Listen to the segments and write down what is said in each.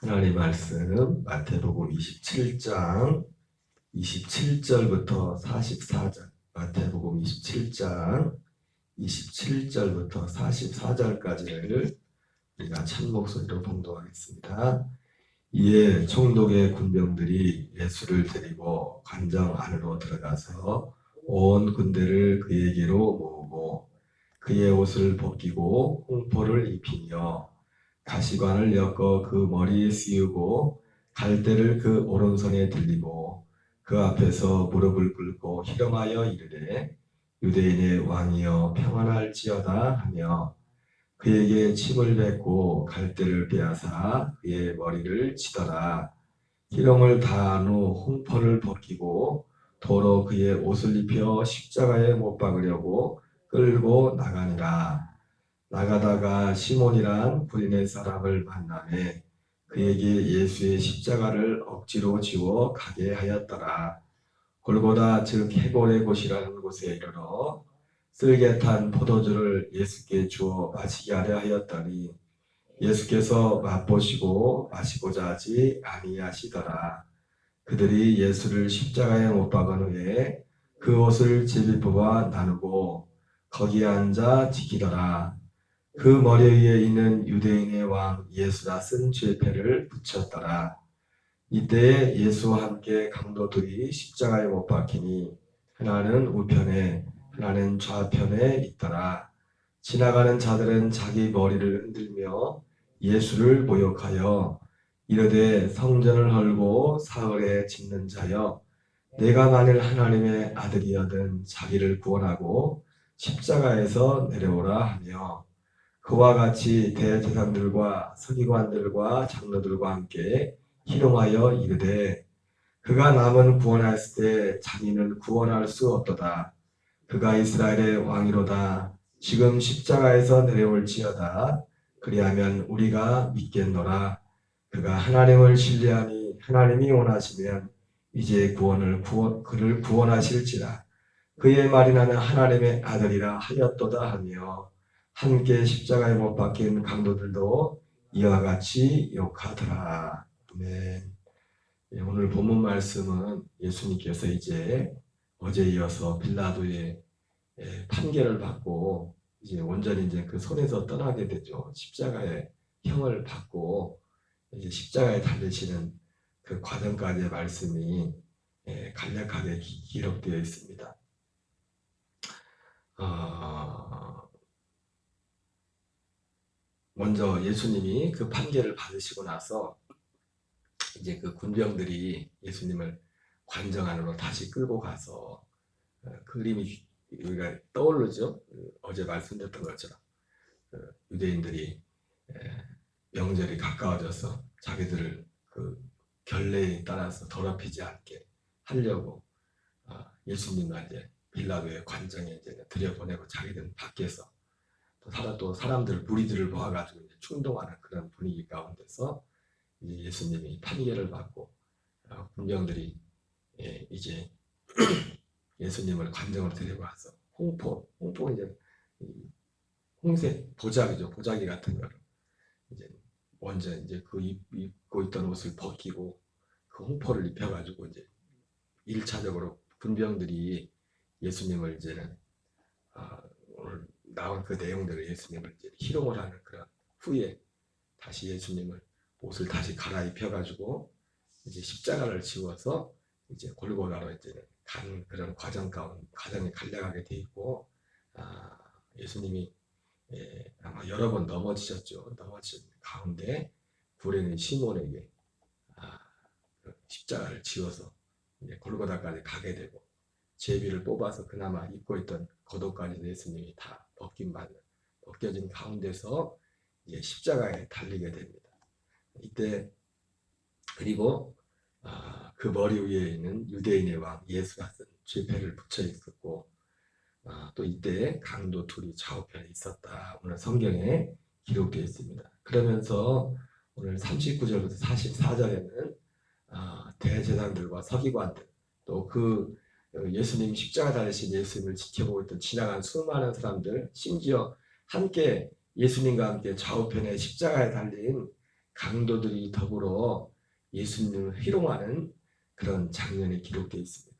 하나님 말씀 마태복음 27장 27절부터 44절. 마태복음 27장 27절부터 44절까지를 우리가 참 목소리로 봉독하겠습니다. 이에 총독의 군병들이 예수를 데리고 관정 안으로 들어가서 온 군대를 그에게로 모으고 그의 옷을 벗기고 홍포를 입히며 가시관을 엮어 그 머리에 씌우고 갈대를 그 오른손에 들리고 그 앞에서 무릎을 꿇고 희롱하여 이르되 유대인의 왕이여 평안할지어다 하며 그에게 침을 뱉고 갈대를 빼앗아 그의 머리를 치더라. 희롱을 다한 후 홍포를 벗기고 도로 그의 옷을 입혀 십자가에 못 박으려고 끌고 나가니라. 나가다가 시몬이란 구리네 사람을 만나매 그에게 예수의 십자가를 억지로 지워 가게 하였더라. 골고다 즉 해골의 곳이라는 곳에 이르러 쓸개 탄 포도주를 예수께 주어 마시게 하려 하였더니 예수께서 맛보시고 마시고자 하지 아니하시더라. 그들이 예수를 십자가에 못 박은 후에 그 옷을 제비 뽑아 나누고 거기에 앉아 지키더라. 그 머리 위에 있는 유대인의 왕 예수라 쓴 죄패를 붙였더라. 이때에 예수와 함께 강도들이 십자가에 못 박히니 하나는 우편에 하나는 좌편에 있더라. 지나가는 자들은 자기 머리를 흔들며 예수를 모욕하여 이르되 성전을 헐고 사흘에 짓는 자여 내가 만일 하나님의 아들이여든 자기를 구원하고 십자가에서 내려오라 하며 그와 같이 대제사장들과 서기관들과 장로들과 함께 희롱하여 이르되 그가 남은 구원하였을 때 자기는 구원할 수 없도다. 그가 이스라엘의 왕이로다. 지금 십자가에서 내려올지어다. 그리하면 우리가 믿겠노라. 그가 하나님을 신뢰하니 하나님이 원하시면 이제 그를 구원하실지라. 그의 말이 나는 하나님의 아들이라 하였도다 하며 함께 십자가에 못 박힌 강도들도 이와 같이 욕하더라. 아멘. 오늘 본문 말씀은 예수님께서 이제 어제 이어서 빌라도의 판결을 받고 이제 온전히 이제 그 손에서 떠나게 되죠. 십자가의 형을 받고 이제 십자가에 달리시는 그 과정까지의 말씀이 간략하게 기록되어 있습니다. 먼저 예수님이 그 판결을 받으시고 나서 이제 그 군병들이 예수님을 관정 안으로 다시 끌고 가서 그림이 우리가 떠오르죠. 어제 말씀드렸던 것처럼 유대인들이 명절이 가까워져서 자기들을 그 결례에 따라서 더럽히지 않게 하려고 예수님을 이제 빌라도의 관정에 이제 들여보내고 자기들은 밖에서 또 사람들 무리들을 모아가지고 이제 충동하는 그런 분위기 가운데서 이제 예수님이 판결을 받고 군병들이 이제 예수님을 관정으로 데리고 와서 홍포는 이제 홍색 보자기죠. 보자기 같은 거를 이제 먼저 이제 그 입고 있던 옷을 벗기고 그 홍포를 입혀가지고 이제 1차적으로 군병들이 예수님을 이제는 오늘 나온 그 내용들을 예수님을 이제 희롱을 하는 그런 후에 다시 예수님을 옷을 다시 갈아입혀가지고 이제 십자가를 지워서 이제 골고다로 이제 간 그런 과정이 간략하게 돼 있고 예수님이 아마 여러 번 넘어지셨죠. 넘어진 가운데 구레네 시몬에게 십자가를 지워서 이제 골고다까지 가게 되고 제비를 뽑아서 그나마 입고 있던 겉옷까지 예수님이 다 벗겨진 가운데서 이제 십자가에 달리게 됩니다. 이때 그리고 그 머리 위에 있는 유대인의 왕 예수가 쓴 죄패를 붙여 있었고 또 이때 강도 둘이 좌우편에 있었다. 오늘 성경에 기록되어 있습니다. 그러면서 오늘 39절부터 44절에는 대제사장들과 서기관들 또 그 예수님 십자가 달리신 예수님을 지켜보고 있던 지나간 수많은 사람들 심지어 함께 예수님과 함께 좌우편에 십자가에 달린 강도들이 더불어 예수님을 희롱하는 그런 장면이 기록되어 있습니다.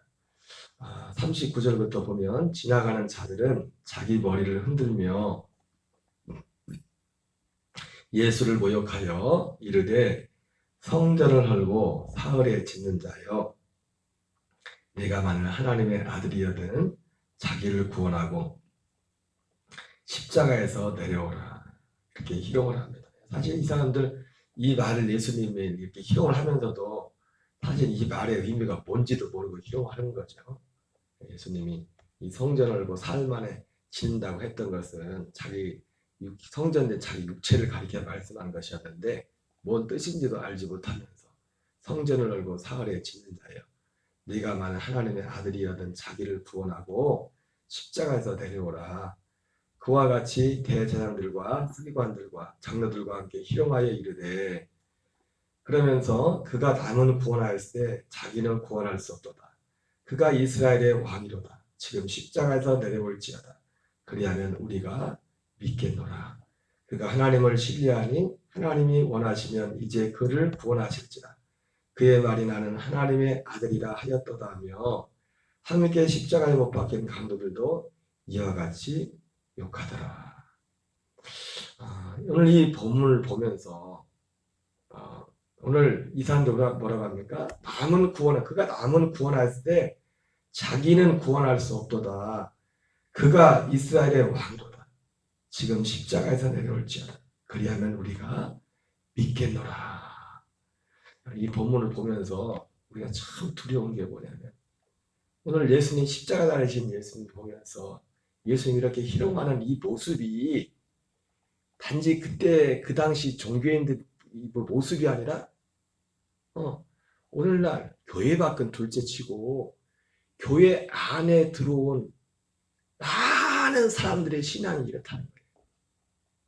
39절부터 보면 지나가는 자들은 자기 머리를 흔들며 예수를 모욕하여 이르되 성전을 헐고 사흘에 짓는 자여 내가 만일 하나님의 아들이여든 자기를 구원하고 십자가에서 내려오라 이렇게 희롱을 합니다. 사실 이 사람들 이 말을 예수님이 이렇게 희롱을 하면서도 사실 이 말의 의미가 뭔지도 모르고 희롱하는 거죠. 예수님이 이 성전을 헐고 사흘 만에 짓는다고 했던 것은 자기 성전에 자기 육체를 가리켜 말씀한 것이었는데 뭔 뜻인지도 알지 못하면서 성전을 헐고 사흘에 짓는 자여 네가 만일 하나님의 아들이여든 자기를 구원하고 십자가에서 내려오라. 그와 같이 대제사장들과 서기관들과 장로들과 함께 희롱하여 이르되 그러면서 그가 남은 구원하였을 때 자기는 구원할 수 없도다. 그가 이스라엘의 왕이로다. 지금 십자가에서 내려올지어다. 그리하면 우리가 믿겠노라. 그가 하나님을 신뢰하니 하나님이 원하시면 이제 그를 구원하실지라. 그의 말이 나는 하나님의 아들이라 하였도다 하며 함께 십자가에 못 박힌 강도들도 이와 같이 욕하더라. 오늘 이 본문을 보면서 오늘 이 사람들 뭐라고 합니까? 그가 남은 구원했을 때 자기는 구원할 수 없도다. 그가 이스라엘의 왕도다. 지금 십자가에서 내려올지어다. 그리하면 우리가 믿겠노라. 이 본문을 보면서 우리가 참 두려운 게 뭐냐면 오늘 예수님 십자가 달리신 예수님 보면서 예수님 이렇게 희롱하는 이 모습이 단지 그때 그 당시 종교인들 모습이 아니라 오늘날 교회 밖은 둘째치고 교회 안에 들어온 많은 사람들의 신앙이 이렇다는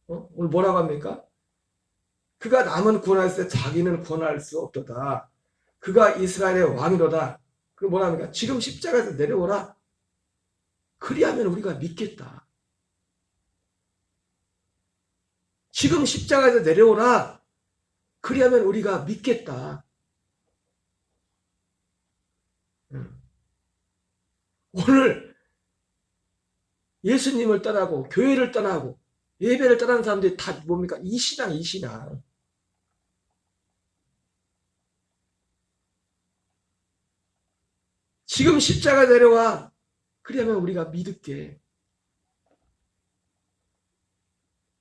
거예요. 오늘 뭐라고 합니까? 그가 남은 구원했을 때 자기는 구원할 수 없도다. 그가 이스라엘의 왕이로다. 그럼 뭐라 합니까? 지금 십자가에서 내려오라. 그리하면 우리가 믿겠다. 지금 십자가에서 내려오라. 그리하면 우리가 믿겠다. 오늘 예수님을 떠나고 교회를 떠나고 예배를 떠나는 사람들이 다 뭡니까? 이 신앙. 지금 십자가 내려와. 그러면 우리가 믿을게.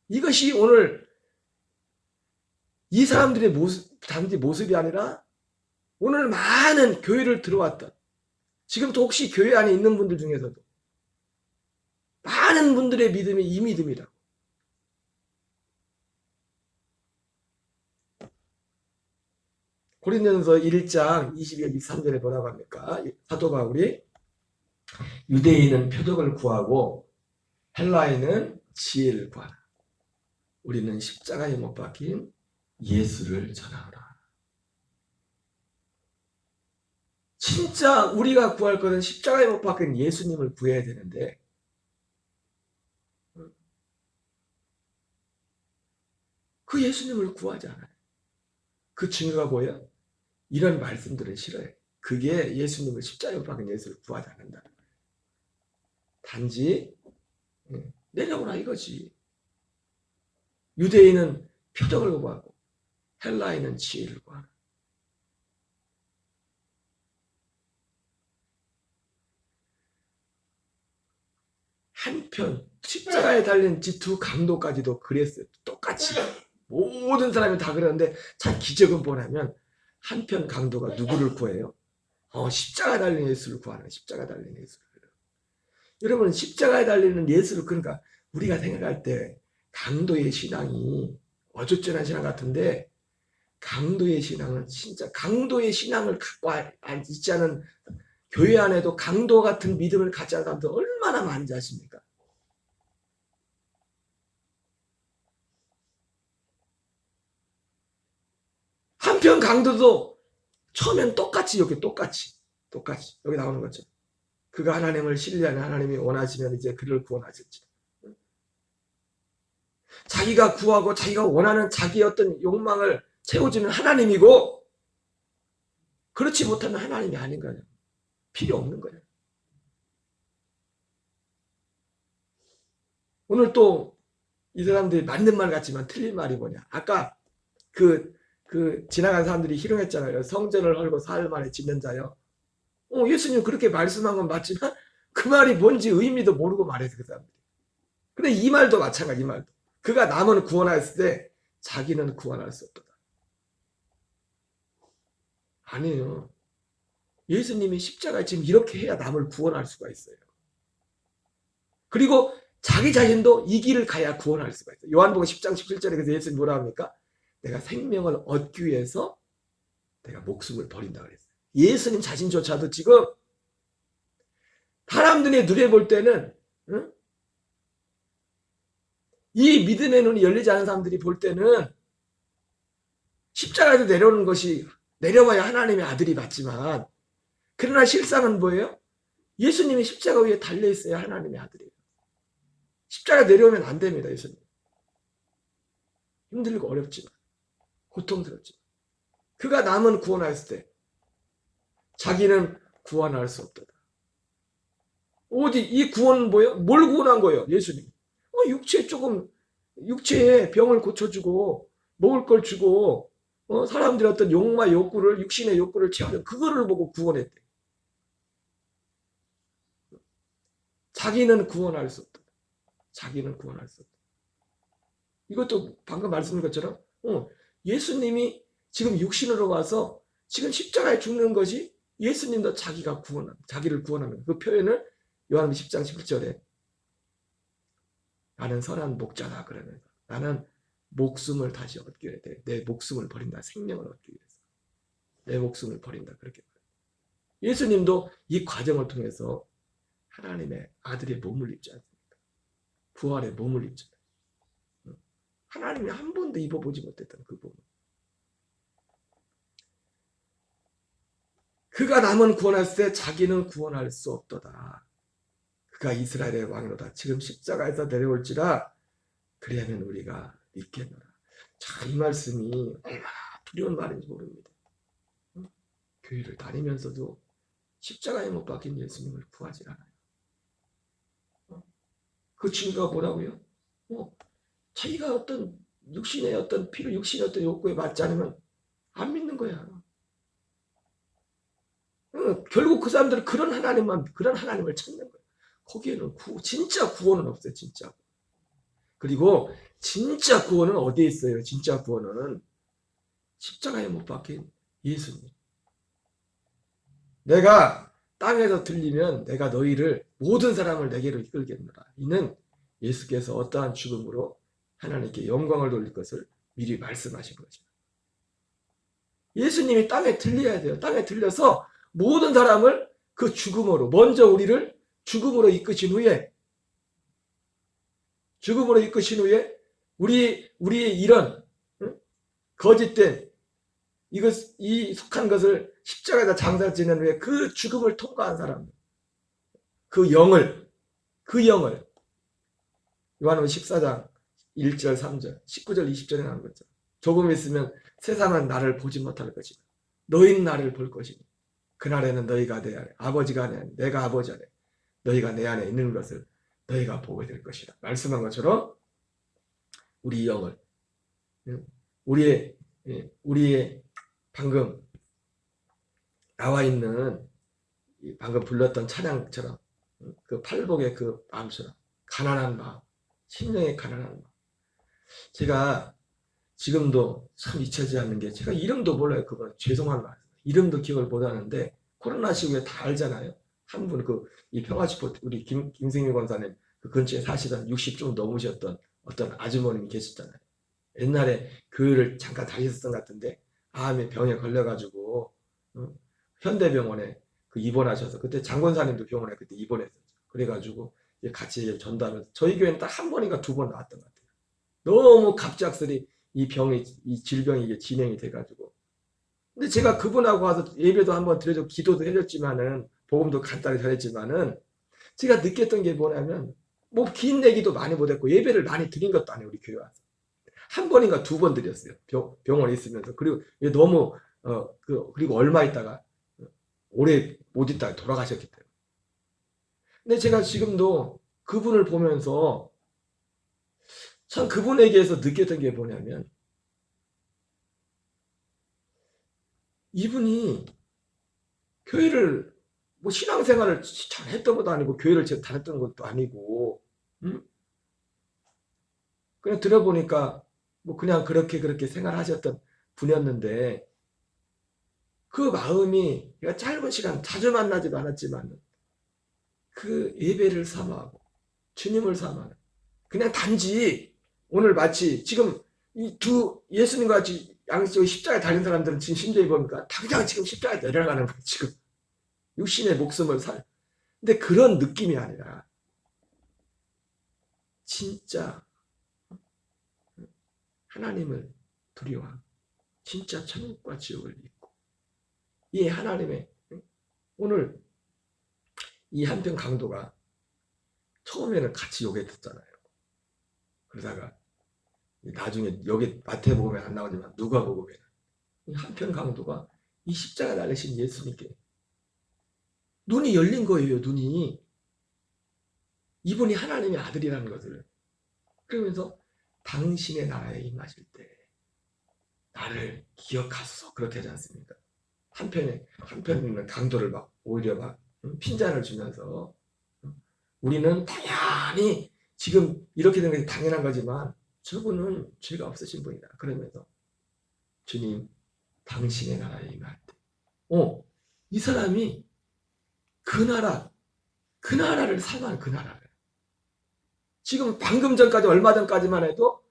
이것이 오늘 이 사람들의 단지 모습이 아니라 오늘 많은 교회를 들어왔던 지금도 혹시 교회 안에 있는 분들 중에서도 많은 분들의 믿음이 이 믿음이라고. 고린도전서 1장 22절 23절에 뭐라고 합니까? 사도 바울이 유대인은 표적을 구하고 헬라인은 지혜를 구하라. 우리는 십자가에 못 박힌 예수를 전하라. 진짜 우리가 구할 것은 십자가에 못 박힌 예수님을 구해야 되는데 그 예수님을 구하지 않아요. 그 증거가 뭐예요? 이런 말씀들은 싫어요. 그게 예수님을 십자가에 못 박힌 예수를 구하지 않는다. 단지 내려오라 이거지. 유대인은 표적을 구하고 헬라인은 지혜를 구하라. 한편 십자가에 달린 두 강도까지도 그랬어요. 똑같이 모든 사람이 다 그러는데 참 기적은 뭐냐면 한편 강도가 누구를 구해요? 십자가에 달린 예수를 구하는 십자가에 달린 예수를. 여러분 십자가에 달리는 예수를 그러니까 우리가 생각할 때 강도의 신앙이 어쭌쭌한 신앙 같은데 강도의 신앙은 진짜 강도의 신앙을 갖고 있지 않은 교회 안에도 강도 같은 믿음을 갖지 않은 사람들 얼마나 많은지 아십니까? 한편 강도도 처음엔 똑같이 여기 똑같이 여기 나오는 거죠. 그가 하나님을 신뢰하는 하나님이 원하시면 이제 그를 구원하실지. 자기가 구하고 자기가 원하는 자기의 어떤 욕망을 채워주는 하나님이고 그렇지 못하면 하나님이 아닌 거예요. 필요 없는 거예요. 오늘 또 이 사람들이 맞는 말 같지만 틀린 말이 뭐냐. 아까 그 지나간 사람들이 희롱했잖아요. 성전을 헐고 사흘 만에 짓는 자요. 예수님 그렇게 말씀한 건 맞지만 그 말이 뭔지 의미도 모르고 말해서 그 사람들이. 근데 이 말도 마찬가지. 이 말도. 그가 남은 구원하였을 때 자기는 구원할 수 없다. 아니에요. 예수님이 십자가에 지금 이렇게 해야 남을 구원할 수가 있어요. 그리고 자기 자신도 이 길을 가야 구원할 수가 있어요. 요한복음 10장 17절에 그래서 예수님 뭐라 합니까? 내가 생명을 얻기 위해서 내가 목숨을 버린다 그랬어요. 예수님 자신조차도 지금 사람들이 눈에 볼 때는 이 믿음의 눈이 열리지 않은 사람들이 볼 때는 십자가에서 내려오는 것이 내려와야 하나님의 아들이 맞지만 그러나 실상은 뭐예요? 예수님이 십자가 위에 달려있어야 하나님의 아들이에요. 십자가 내려오면 안 됩니다. 예수님. 힘들고 어렵지만 고통스럽지만 그가 남은 구원하였을 때 자기는 구원할 수 없다. 어디 이 구원은 뭐예요? 뭘 구원한 거예요? 예수님. 육체에 병을 고쳐주고 먹을 걸 주고 사람들의 어떤 욕마 욕구를 육신의 욕구를 채워줘. 그거를 보고 구원했대. 자기는 구원할 수 없다. 자기는 구원할 수 없다. 이것도 방금 말씀드린 것처럼 예수님이 지금 육신으로 와서 지금 십자가에 죽는 것이 예수님도 자기를 구원하는 그 표현을 요한복음 10장 11절에 나는 선한 목자다 그러면서 나는 목숨을 다시 얻기 위해 내 목숨을 버린다. 생명을 얻기 위해서 내 목숨을 버린다. 그렇게 말해요. 예수님도 이 과정을 통해서 하나님의 아들의 몸을 입지 않습니까? 부활의 몸을 입잖아요. 하나님이 한 번도 입어보지 못했던 그 몸. 그가 남은 구원했을 때 자기는 구원할 수 없도다. 그가 이스라엘의 왕이로다. 지금 십자가에서 내려올지라 그리하면 우리가 믿겠노라. 자, 이 말씀이 얼마나 두려운 말인지 모릅니다. 교회를 다니면서도 십자가에 못 박힌 예수님을 구하지 않아요. 그 친구가 뭐라고요? 자기가 어떤 육신의 어떤 필요, 육신의 어떤 욕구에 맞지 않으면 안 믿는 거야. 결국 그 사람들은 그런 하나님을 찾는 거야. 거기에는 진짜 구원은 없어요. 진짜. 그리고 진짜 구원은 어디에 있어요? 진짜 구원은 십자가에 못 박힌 예수님. 내가 땅에서 들리면 내가 너희를 모든 사람을 내게로 이끌겠노라. 이는 예수께서 어떠한 죽음으로 하나님께 영광을 돌릴 것을 미리 말씀하신 것입니다. 예수님이 땅에 들려야 돼요. 땅에 들려서 모든 사람을 그 죽음으로 먼저 우리를 죽음으로 이끄신 후에 우리의 이런 거짓된 이 속한 것을 십자가에다 장사 지낸 후에 그 죽음을 통과한 사람들, 그 영을 요한복음 14장 1절 3절 19절 20절에 나온 거죠. 조금 있으면 세상은 나를 보지 못할 것이다. 너희는 나를 볼 것이니 그날에는 너희가 내 안에 아버지가 내 안에 내가 아버지 안에 너희가 내 안에 있는 것을 너희가 보게 될 것이다. 말씀한 것처럼 우리 영을 우리의 방금 나와 있는 방금 불렀던 찬양처럼 그 팔복의 그 마음처럼 가난한 마음, 심령의 가난한 마음. 제가 지금도 참 잊혀지지 않는 게 제가 이름도 몰라요. 그건 죄송한 말. 이름도 기억을 못 하는데 코로나 시국에 다 알잖아요. 한 분 이 평화시포 우리 김승일 권사님 그 근처에 사시던 60 좀 넘으셨던 어떤 아주머님이 계셨잖아요. 옛날에 교회를 잠깐 다니셨던 것 같은데 암의 병에 걸려가지고 현대병원에 입원하셔서 그때 장권사님도 병원에 그때 입원했었죠. 그래가지고 같이 전도하면서 저희 교회는 딱 한 번인가 두 번 나왔던 것 같아요. 너무 갑작스레 이 질병이 이게 진행이 돼가지고. 근데 제가 그분하고 와서 예배도 한번 드려줘 기도도 해줬지만은 복음도 간단히 전했지만은 제가 느꼈던 게 뭐냐면 뭐 긴 얘기도 많이 못했고 예배를 많이 드린 것도 아니에요. 우리 교회 와서 한 번인가 두 번 드렸어요. 병원에 있으면서. 그리고 너무 그리고 얼마 있다가 오래 못 있다가 돌아가셨기 때문에. 근데 제가 지금도 그분을 보면서 참 그분에게서 느꼈던 게 뭐냐면, 이분이 교회를 뭐 신앙생활을 잘 했던 것도 아니고 교회를 제가 다녔던 것도 아니고, 그냥 들어보니까 뭐 그냥 그렇게 생활하셨던 분이었는데, 그 마음이 제가 짧은 시간 자주 만나지도 않았지만 그 예배를 삼아하고 주님을 삼아하는, 그냥 단지 오늘 마치 지금 이 두 예수님과 같이 양쪽 십자가에 달린 사람들은 지금 심정이 뭡니까? 당장 지금 십자가에 내려가는 거예요. 지금 육신의 목숨을 살. 근데 그런 느낌이 아니라 진짜 하나님을 두려워하고 진짜 천국과 지옥을 믿고, 이 하나님의, 오늘 이 한편 강도가 처음에는 같이 요괴했잖아요. 그러다가 나중에 여기 마태복음에 안 나오지만 누가복음에 이 한편 강도가 이 십자가 달리신 예수님께 눈이 열린 거예요. 눈이. 이분이 하나님의 아들이라는 것을. 그러면서 당신의 나라에 임하실 때 나를 기억하소서, 그렇게 하지 않습니까? 한편에는 강도를 막 오히려 막 핀잔을 주면서, 우리는 당연히 지금 이렇게 된 것이 당연한 거지만 저분은 죄가 없으신 분이다. 그러면서 주님, 당신의 나라에 임할 때, 이 사람이 그 나라를 사모하는 그 나라를, 지금 방금 전까지, 얼마 전까지만 해도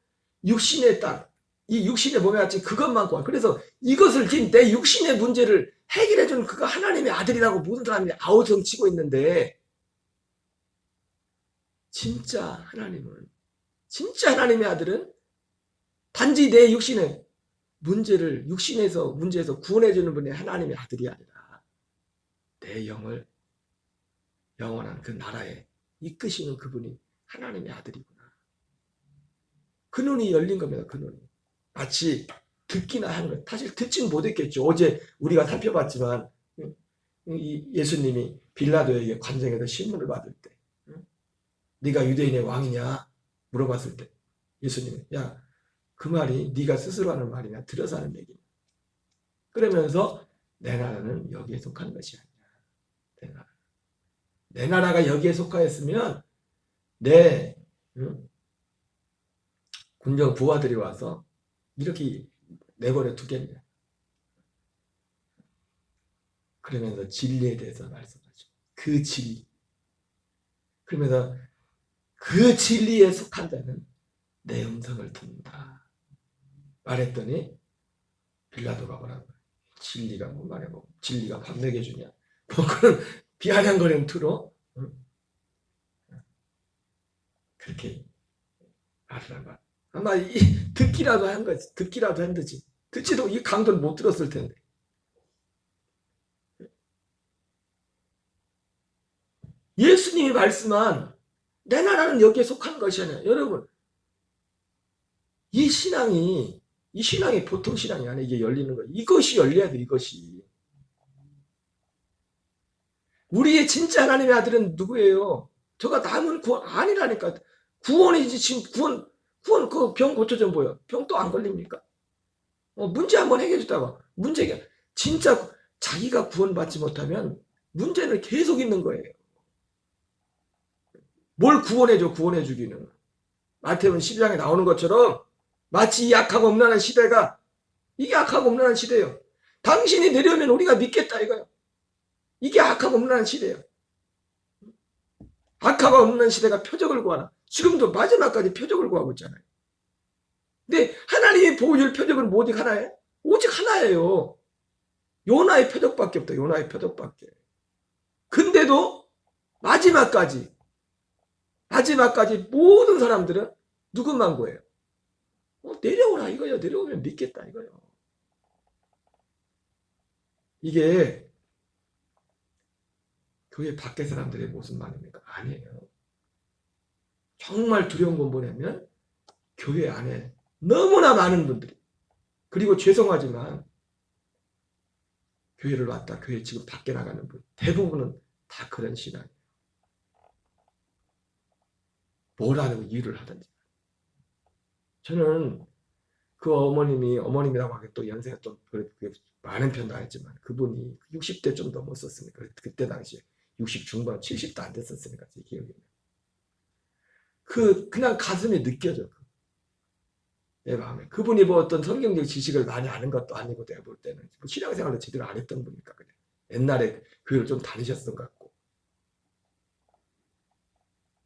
육신의 땅, 이 육신의 몸에 같이 그것만 구한, 그래서 이것을 지금 내 육신의 문제를 해결해주는 그가 하나님의 아들이라고 모든 사람이 아우성 치고 있는데, 진짜 하나님의 아들은 단지 내 육신의 문제에서 구원해주는 분이 하나님의 아들이 아니라 내 영을 영원한 그 나라에 이끄시는 그분이 하나님의 아들이구나. 그 눈이 열린 겁니다. 그 눈이. 마치 듣기나 하는 것. 사실 듣지는 못했겠죠. 어제 우리가 살펴봤지만 이 예수님이 빌라도에게 관정에서 신문을 받을 때, 네가 유대인의 왕이냐 물어봤을 때 예수님은, 야, 그 말이 네가 스스로 하는 말이냐 들어서 하는 얘기냐. 그러면서 내 나라는 여기에 속한 것이 아니야. 내 나라가 여기에 속하였으면 내 군정 부하들이 와서 이렇게 내버려 두겠냐. 그러면서 진리에 대해서 말씀하죠. 그 진리. 그러면서 그 진리에 속한 자는 내 음성을 듣는다 말했더니, 빌라도가 뭐라고, 진리가 뭐 말해, 뭐 진리가 밥 먹여주냐, 뭐 그런 비아냥거리는 투로 그렇게 말을 한, 아마 듣기라도 한 거지. 듣기라도 한 듯이. 듣지도 이 강도는 못 들었을 텐데. 예수님이 말씀한 내 나라는 여기에 속한 것이 아니야. 여러분, 이 신앙이 보통 신앙이 아니야. 이게 열리는 거야. 이것이 열려야 돼. 이것이. 우리의 진짜 하나님의 아들은 누구예요? 저가 남은 구원 아니라니까. 구원이지. 지금 구원 그 병 고쳐져 보여. 병 또 안 걸립니까? 문제 한번 해결해줬다가 문제가 진짜 자기가 구원받지 못하면 문제는 계속 있는 거예요. 뭘 구원해주기는. 마태복음 12장에 나오는 것처럼 마치 이 악하고 음란한 시대가, 이게 악하고 음란한 시대예요. 당신이 내려오면 우리가 믿겠다 이거예요. 이게 악하고 음란한 시대예요. 악하고 음란한 시대가 표적을 구하나. 지금도 마지막까지 표적을 구하고 있잖아요. 근데 하나님이 보여줄 표적은 오직 하나예요? 오직 하나예요. 요나의 표적밖에 없다. 요나의 표적밖에. 근데도 마지막까지 모든 사람들은 누구만 구해요? 내려오라 이거요. 내려오면 믿겠다 이거요. 이게 교회 밖에 사람들의 모습 말입니까? 아니에요. 정말 두려운 건 뭐냐면 교회 안에 너무나 많은 분들이. 그리고 죄송하지만 교회를 왔다 교회 지금 밖에 나가는 분 대부분은 다 그런 신앙이에요. 뭘 하는 일을 하든지. 저는 그 어머님이라고 하기엔 또 연세가 좀 많은 편도 아니지만 그분이 60대 좀 넘었었으니까 그때 당시에 60 중반 70도 안 됐었으니까 제 기억에 그냥 가슴에 느껴져. 내 마음에. 그분이 뭐 어떤 성경적 지식을 많이 아는 것도 아니고 내가 볼 때는 뭐 신앙생활을 제대로 안 했던 분이니까 그냥 옛날에 교회를 좀 다니셨던 것 같고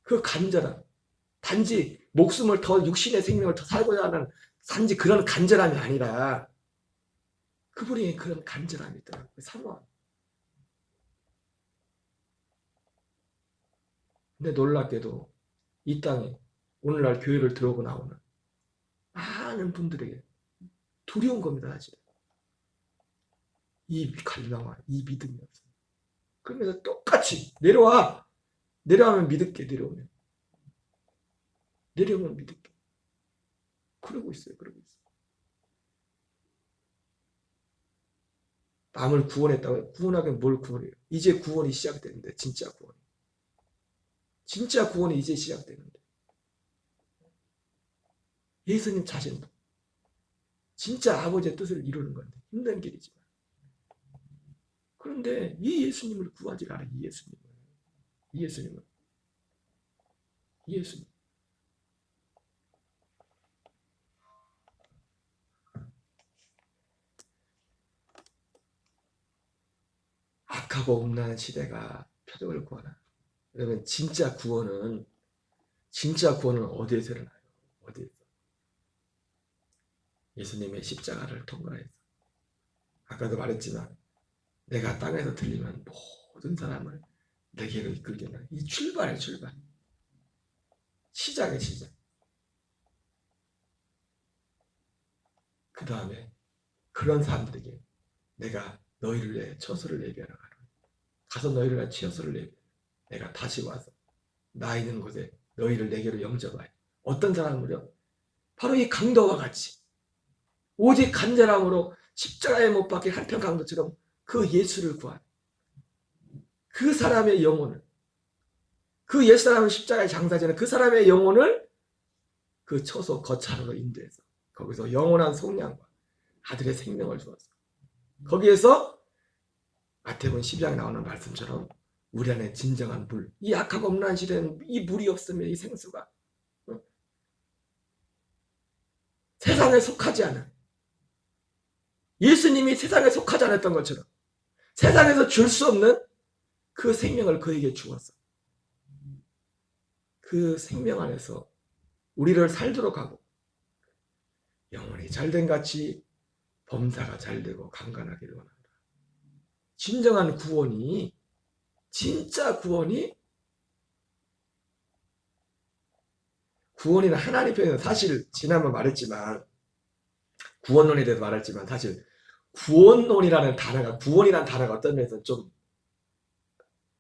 그 간절함 단지 목숨을 더 육신의 생명을 더 살고자 하는 단지 그런 간절함이 아니라 그분이 그런 간절함이 있더라고요. 사모함. 근데 놀랍게도 이 땅에 오늘날 교회를 들어오고 나오는 많은 분들에게 두려운 겁니다. 사실. 이 갈망과 이 믿음이 없어요. 그러면서 똑같이 내려가면 믿을게. 내려오면 믿을게. 그러고 있어요. 남을 구원했다고 구원하긴 뭘 구원해요. 이제 구원이 시작되는데 진짜 구원이 이제 시작되는데 예수님 자신도 진짜 아버지의 뜻을 이루는 건데 힘든 길이지만 그런데 이 예수님을 구하지 않아요. 이 예수님은 악하고 음란한 시대가 표적을 구하나. 여러분 진짜 구원은 어디에서 일어나요? 어디에서? 예수님의 십자가를 통과해서. 아까도 말했지만 내가 땅에서 들리면 모든 사람을 내게로 이끌겠나. 이 출발. 시작의 시작. 그 다음에 그런 사람들에게 내가 너희를 위해 처소를 예비하러 가서 너희를 위해 처소를 예비하러 내가 다시 와서 나 있는 곳에 너희를 내게로 영접하여. 어떤 사람을요? 바로 이 강도와 같이 오직 간절함으로 십자가에 못 박힌 한편 강도처럼 그 예수를 구한 그 사람의 영혼을 그 옛사람은 십자가에 장사되는 그 사람의 영혼을 그 처소 거차로 인도해서 거기서 영원한 속량과 아들의 생명을 주었어. 거기에서 마태복음 12장에 나오는 말씀처럼 우리 안에 진정한 물, 이 악하고 음란한 시대는 이 물이 없으면 이 생수가 세상에 속하지 않은 예수님이 세상에 속하지 않았던 것처럼 세상에서 줄 수 없는 그 생명을 그에게 주었어. 그 생명 안에서 우리를 살도록 하고 영혼이 잘된 같이 범사가 잘되고 강건하기를 원한다. 진정한 구원이 구원이는 하나님 편에서 사실 지난번 말했지만 구원론에 대해서 말했지만 사실 구원이라는 단어가 어떤 면에서 좀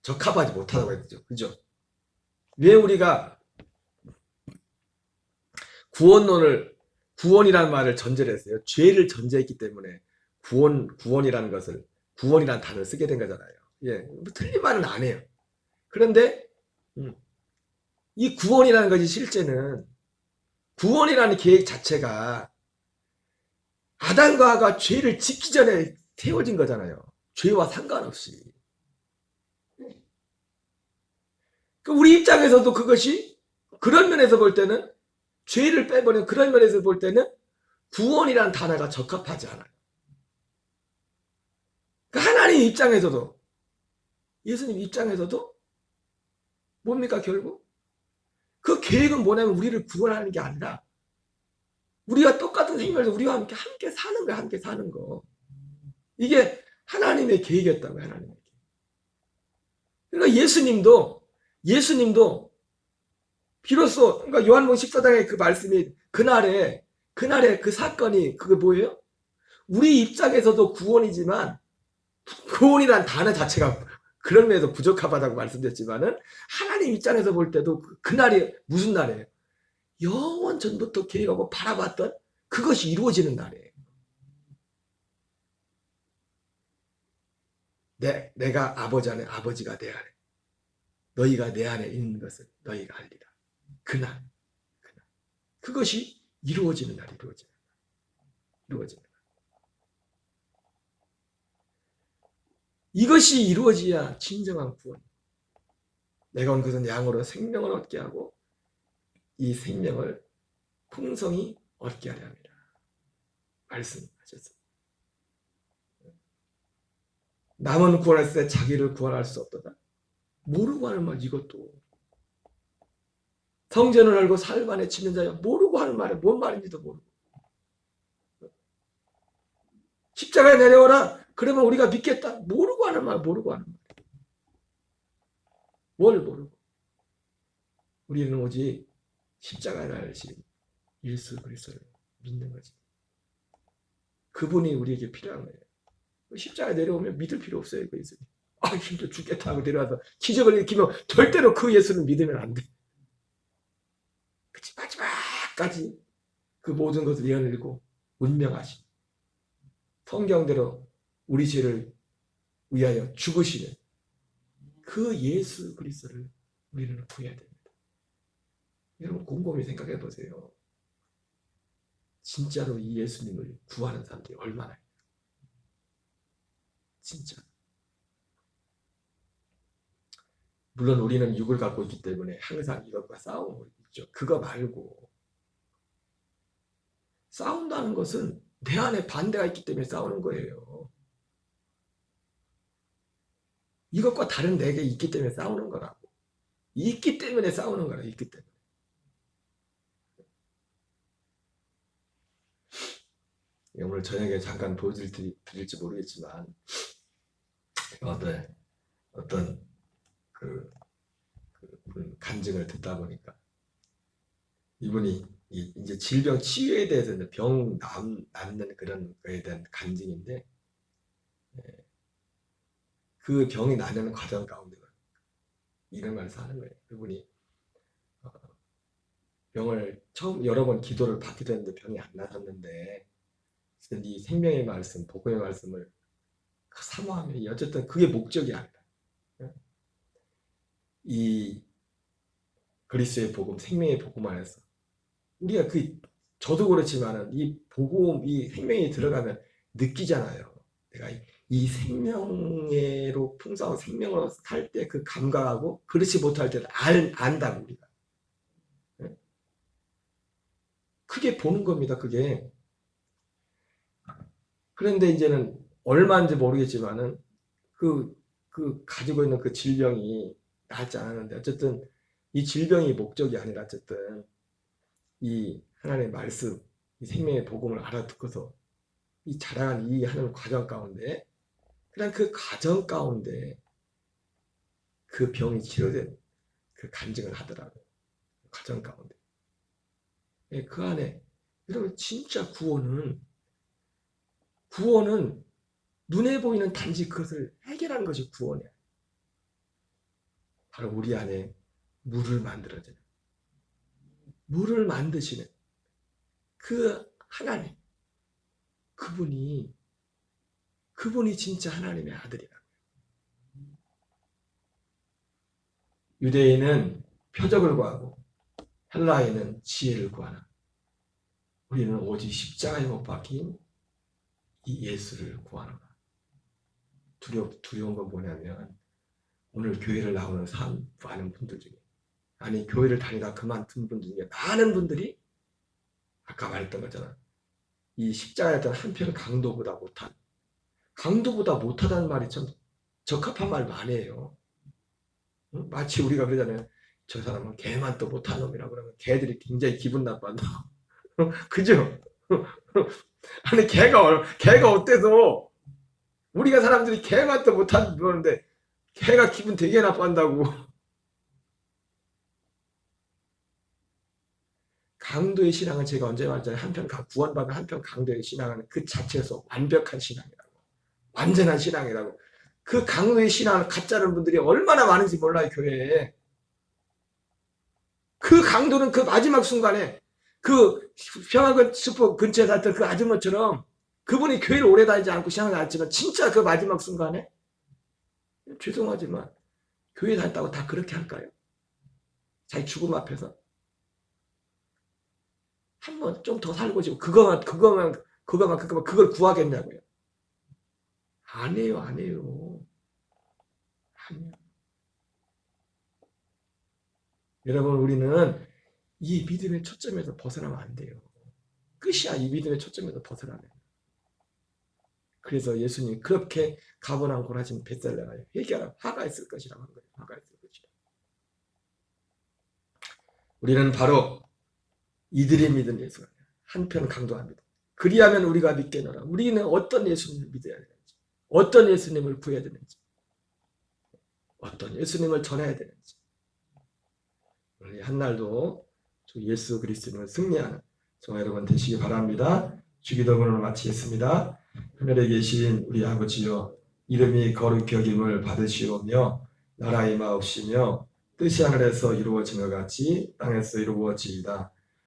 적합하지 못하다고 했죠. 그죠? 왜 우리가 구원이라는 말을 전제를 했어요? 죄를 전제했기 때문에 구원이라는 단어를 쓰게 된 거잖아요. 예, 뭐 틀린 말은 안 해요. 그런데 이 구원이라는 것이 실제는 구원이라는 계획 자체가 아담과 하와가 죄를 짓기 전에 세워진 거잖아요. 죄와 상관없이. 우리 입장에서도 그것이 그런 면에서 볼 때는 죄를 빼버리는 그런 면에서 볼 때는 구원이라는 단어가 적합하지 않아요. 하나님 입장에서도 예수님 입장에서도 뭡니까 결국? 그 계획은 뭐냐면 우리를 구원하는 게 아니라 우리가 똑같은 생명에서 우리와 함께 사는 거야. 함께 사는 거. 이게 하나님의 계획이었다고요. 하나님의 계획. 그러니까 예수님도 비로소 그러니까 요한복음 14장의 그 말씀이 그날의 그 사건이 그게 뭐예요? 우리 입장에서도 구원이지만 구원이란 단어 자체가 그런 면에서 부적합하다고 말씀드렸지만은 하나님 입장에서 볼 때도 그날이 무슨 날이에요? 영원 전부터 계획하고 바라봤던 그것이 이루어지는 날이에요. 내가 아버지 안에, 아버지가 내 안에, 너희가 내 안에 있는 것을 너희가 알리라. 그날. 그것이 이루어지는 날, 이루어지는 날. 이것이 이루어져야 진정한 구원. 내가 온 것은 양으로 생명을 얻게 하고 이 생명을 풍성히 얻게 하려 합니다. 말씀하셨습니다. 남은 구원했을 때 자기를 구원할 수 없도다. 모르고 하는 말 이것도. 성전을 알고 삶 안에 지는 자야. 모르고 하는 말이 뭔 말인지도 모르고. 십자가에 내려오라. 그러면 우리가 믿겠다. 모르고 하는 말, 모르고 하는 말. 뭘 모르고. 우리는 오직 십자가에 달리신 예수 그리스도를 믿는 거지. 그분이 우리에게 필요한 거예요. 십자가에 내려오면 믿을 필요 없어요. 그 예수님. 힘들어 죽겠다 하고 내려와서 기적을 일으키면 절대로 그 예수는 믿으면 안 돼. 그치, 마지막까지 그 모든 것을 이어내고 운명하신 성경대로 우리 죄를 위하여 죽으시는 그 예수 그리스도를 우리는 구해야 됩니다. 여러분 곰곰이 생각해 보세요. 진짜로 이 예수님을 구하는 사람들이 얼마나 진짜. 물론 우리는 육을 갖고 있기 때문에 항상 이것과 싸우고 있죠. 그거 말고 싸운다는 것은 내 안에 반대가 있기 때문에 싸우는 거예요. 이것과 다른 내게 있기 때문에 싸우는 거라고. 있기 때문에 싸우는 거라. 있기 때문에. 오늘 저녁에 잠깐 보여드릴지 모르겠지만 어떤 그 간증을 듣다 보니까 이분이 이제 질병 치유에 대해서 병 낫는 그런 거에 대한 간증인데 그 병이 나는 과정 가운데 이런 걸 사는 거예요. 그분이 병을 처음 여러 번 기도를 받기도 했는데 병이 안 나섰는데 이 생명의 말씀, 복음의 말씀을 사모하면 어쨌든 그게 목적이 아니라 이 그리스도의 복음, 생명의 복음 안에서 우리가 저도 그렇지만은 이 복음, 이 생명이 들어가면 느끼잖아요. 내가 이 생명으로 풍성한 생명으로 살 때 그 감각하고 그렇지 못할 때는 안다고 우리가. 크게 보는 겁니다. 그게. 그런데 이제는 얼마인지 모르겠지만은 그 가지고 있는 그 질병이 낫지 않았는데 어쨌든 이 질병이 목적이 아니라 어쨌든 이 하나님의 말씀, 이 생명의 복음을 알아듣고서 이 자라간 이 하는 과정 가운데 그냥 그 과정 가운데 그 병이 치료된 그 간증을 하더라고요. 과정 가운데. 그 안에 여러분 진짜 구원은 눈에 보이는 단지 그것을 해결하는 것이 구원이야. 바로 우리 안에 물을 만들어주는, 물을 만드시는 그 하나님, 그분이 진짜 하나님의 아들이라고요. 유대인은 표적을 구하고 헬라인은 지혜를 구하나 우리는 오직 십자가에 못 박힌 이 예수를 구하노라. 두려운 건 뭐냐면 오늘 교회를 나오는 많은 분들 중에 아니 교회를 다니다 그만둔 분들 중에 많은 분들이 아까 말했던 거잖아. 이 십자가에 대한 한편 강도보다 못하다는 말이 참 적합한 말 아니에요. 응? 마치 우리가 그러잖아요. 저 사람은 개만 또 못한 놈이라고 그러면 개들이 굉장히 기분 나빠한다. 그죠? 아니 개가 어때서 우리가 사람들이 개만 또 못한 그러는데 개가 기분 되게 나빠한다고. 강도의 신앙은 제가 언제 말했잖아요. 한편 구원받은 한편 강도의 신앙은 그 자체에서 완벽한 신앙이라고. 완전한 신앙이라고. 그 강도의 신앙을 가짜는 분들이 얼마나 많은지 몰라요. 교회에. 그 강도는 그 마지막 순간에 그 평화군 슈퍼 근처에 살던 그 아줌마처럼 그분이 교회를 오래 다니지 않고 신앙을 안지만 진짜 그 마지막 순간에 죄송하지만 교회 다녔다고 다 그렇게 할까요? 자기 죽음 앞에서 한 번 좀 더 살고 싶고 그걸 구하겠냐고요? 안 해요, 안 해요. 아니요. 여러분, 우리는 이 믿음의 초점에서 벗어나면 안 돼요. 끝이야, 이 믿음의 초점에서 벗어나면. 그래서 예수님이 그렇게 가버나움 고라진 벳살레가 회개하라, 화가 있을 것이라고 한 거예요. 화가 있을 것이라. 우리는 바로 이들이 믿은 예수가 한편 강조합니다. 그리하면 우리가 믿겠노라. 우리는 어떤 예수님을 믿어야 되는지, 어떤 예수님을 구해야 되는지, 어떤 예수님을 전해야 되는지. 오늘 한날도 예수 그리스도님을 승리하는 저와 여러분 되시기 바랍니다. 주기도문을 마치겠습니다. 하늘에 계신 우리 아버지여, 이름이 거룩히 여김을 받으시오며 나라 임하옵시며 뜻이 하늘에서 이루어진 것 같이 땅에서 이루어지이다.